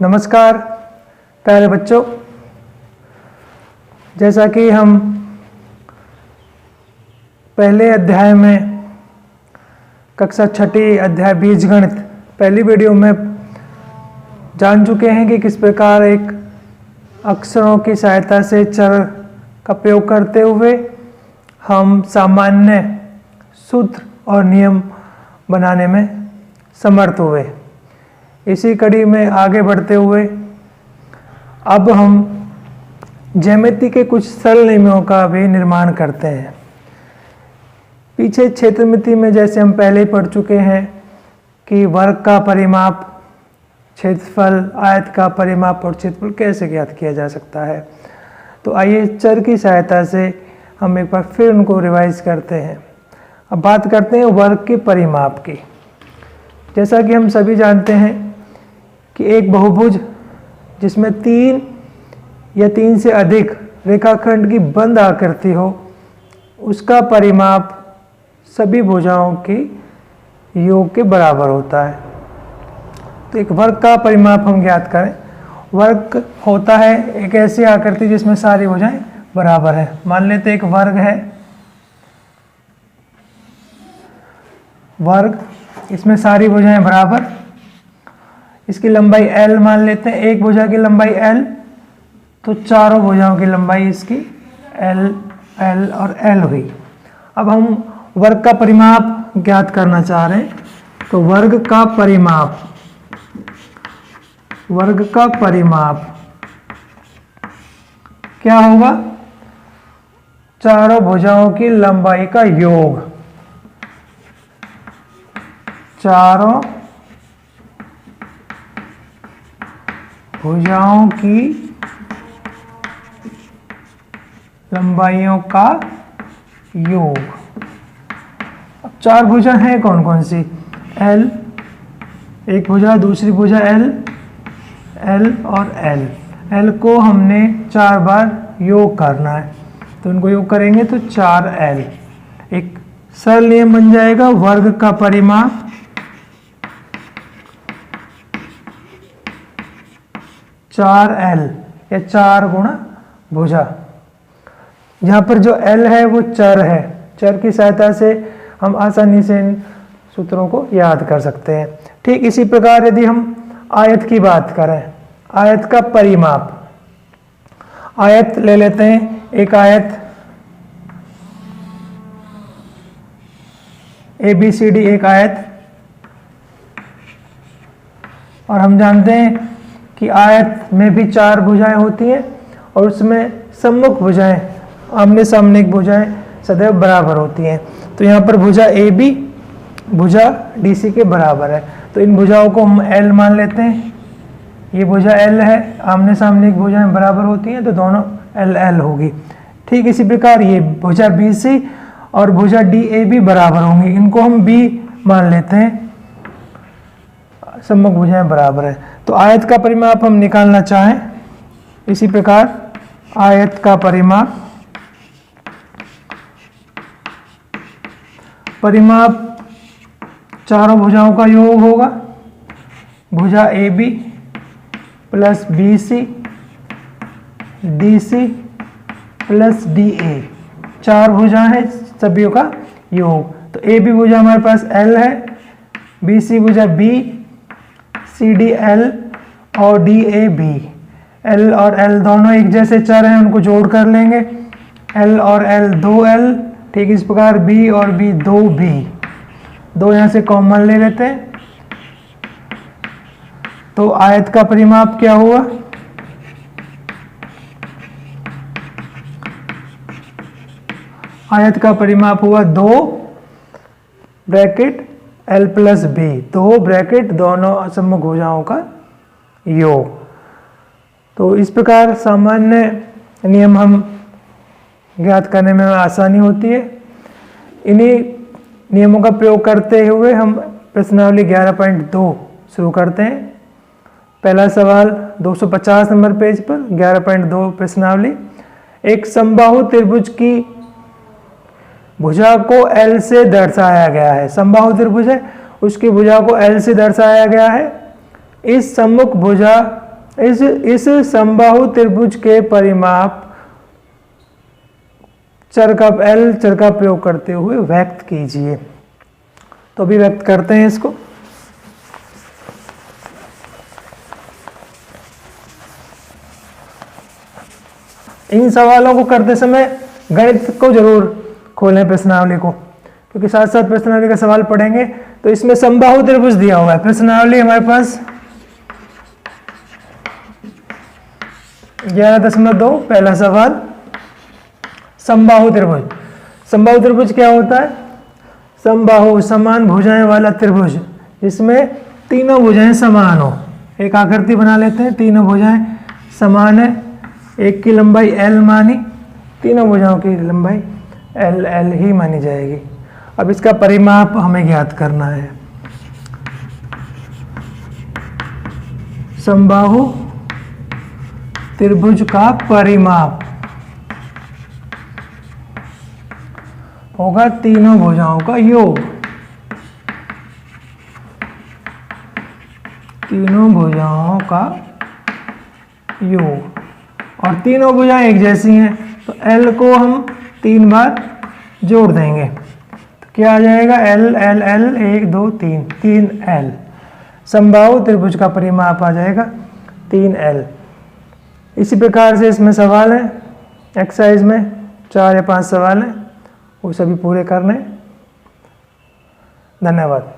नमस्कार प्यारे बच्चों, जैसा कि हम पहले अध्याय में कक्षा छठी अध्याय बीजगणित पहली वीडियो में जान चुके हैं कि किस प्रकार एक अक्षरों की सहायता से चर का प्रयोग करते हुए हम सामान्य सूत्र और नियम बनाने में समर्थ हुए। इसी कड़ी में आगे बढ़ते हुए अब हम ज्यामिति के कुछ सरल नियमों का भी निर्माण करते हैं। पीछे क्षेत्रमिति में जैसे हम पहले ही पढ़ चुके हैं कि वर्ग का परिमाप, क्षेत्रफल, आयत का परिमाप और क्षेत्रफल कैसे ज्ञात किया जा सकता है। तो आइए चर की सहायता से हम एक बार फिर उनको रिवाइज करते हैं। अब बात करते हैं वर्ग के परिमाप की। जैसा कि हम सभी जानते हैं कि एक बहुभुज जिसमें 3 या 3 से अधिक रेखाखंड की बंद आकृति हो, उसका परिमाप सभी भुजाओं की योग के बराबर होता है। तो एक वर्ग का परिमाप हम ज्ञात करें। वर्ग होता है एक ऐसी आकृति जिसमें सारी भुजाएं बराबर है। मान लेते हैं एक वर्ग है, वर्ग, इसमें सारी भुजाएं बराबर, इसकी लंबाई L मान लेते हैं। एक भुजा की लंबाई L, तो चारों भुजाओं की लंबाई इसकी L, L और L हुई। अब हम वर्ग का परिमाप ज्ञात करना चाह रहे हैं। तो वर्ग का परिमाप क्या होगा? चारों भुजाओं की लंबाई का योग। चारों भुजाओं की लंबाइयों का योग। अब 4 भुजा हैं कौन कौन सी? L, एक भुजा, दूसरी भुजा L, L और L। L को हमने 4 बार योग करना है, तो इनको योग करेंगे तो 4L। एक सरल नियम बन जाएगा, वर्ग का परिमाप चार L या 4 गुणा भुजा। यहाँ पर जो L है वो चर है। चर की सहायता से हम आसानी से इन सूत्रों को याद कर सकते हैं। ठीक इसी प्रकार यदि हम आयत की बात करें, आयत का परिमाप, आयत ले लेते हैं। एक आयत ABCD एक आयत, और हम जानते हैं कि आयत में भी 4 भुजाएं होती हैं और उसमें सम्मुख भुजाएं, आमने सामने की भुजाएं सदैव बराबर होती हैं। तो यहाँ पर भुजा AB भुजा DC के बराबर है, तो इन भुजाओं को हम L मान लेते हैं। ये भुजा L है, आमने सामने की भुजाएं बराबर होती हैं, तो दोनों LL होगी। ठीक इसी प्रकार ये भुजा BC और भुजा DAB बराबर होंगी, इनको हम B मान लेते हैं, सम्मुख भुजाएं बराबर है। तो आयत का परिमाप हम निकालना चाहें, इसी प्रकार आयत का परिमाप चारों भुजाओं का योग होगा। भुजा AB plus BC DC plus DA, 4 भुजा है, सभी का योग। तो AB भुजा हमारे पास L है, BC भुजा B, CD L और DA B। L और L दोनों एक जैसे चर हैं, उनको जोड़ कर लेंगे। L और L 2L। ठीक इस प्रकार B और B 2B, 2 यहाँ से कॉमन ले लेते हैं। तो आयत का परिमाप क्या हुआ? आयत का परिमाप हुआ 2 bracket L plus B, 2 bracket दोनों सम्मुख भुजाओं का योग। तो इस प्रकार सामान्य नियम हम ज्ञात करने में आसानी होती है। इन्हीं नियमों का प्रयोग करते हुए हम प्रश्नावली 11.2 शुरू करते हैं। पहला सवाल 250 नंबर पेज पर 11.2 प्रश्नावली। एक समबाहु त्रिभुज की भुजा को L से दर्शाया गया है। समबाहु त्रिभुज है, उसकी भुजा को L से दर्शाया गया है। इस सम्मुख भुजा इस समबाहु त्रिभुज के परिमाप चर का L चर का प्रयोग करते हुए व्यक्त कीजिए। तो अभी व्यक्त करते हैं इसको। इन सवालों को करते समय गणित को जरूर खोलें, प्रश्नावली को, क्योंकि साथ साथ प्रश्नावली का सवाल पढ़ेंगे। तो इसमें समबाहु त्रिभुज दिया हुआ है, प्रश्नावली हमारे पास 11.2 पहला सवाल, समबाहु त्रिभुज। समबाहु त्रिभुज क्या होता है? समबाहु समान भुजाएं वाला त्रिभुज जिसमें तीनों भुजाएं समान हो। एक आकृति बना लेते हैं, तीनों भुजाएं समान है, एक की लंबाई L मानी, तीनों भुजाओं की लंबाई L ही मानी जाएगी। अब इसका परिमाप हमें ज्ञात करना है। समबाहु त्रिभुज का परिमाप होगा तीनों भुजाओं का योग। तीनों भुजाओं का योग, और तीनों भुजाएं एक जैसी हैं तो L को हम 3 बार जोड़ देंगे। तो क्या आ जाएगा? L L L 1 2 3 3L। समबाहु त्रिभुज का परिमाप आ जाएगा 3L। इसी प्रकार से इसमें सवाल है, एक्सरसाइज में 4 या 5 सवाल हैं, वो सभी पूरे करने। धन्यवाद।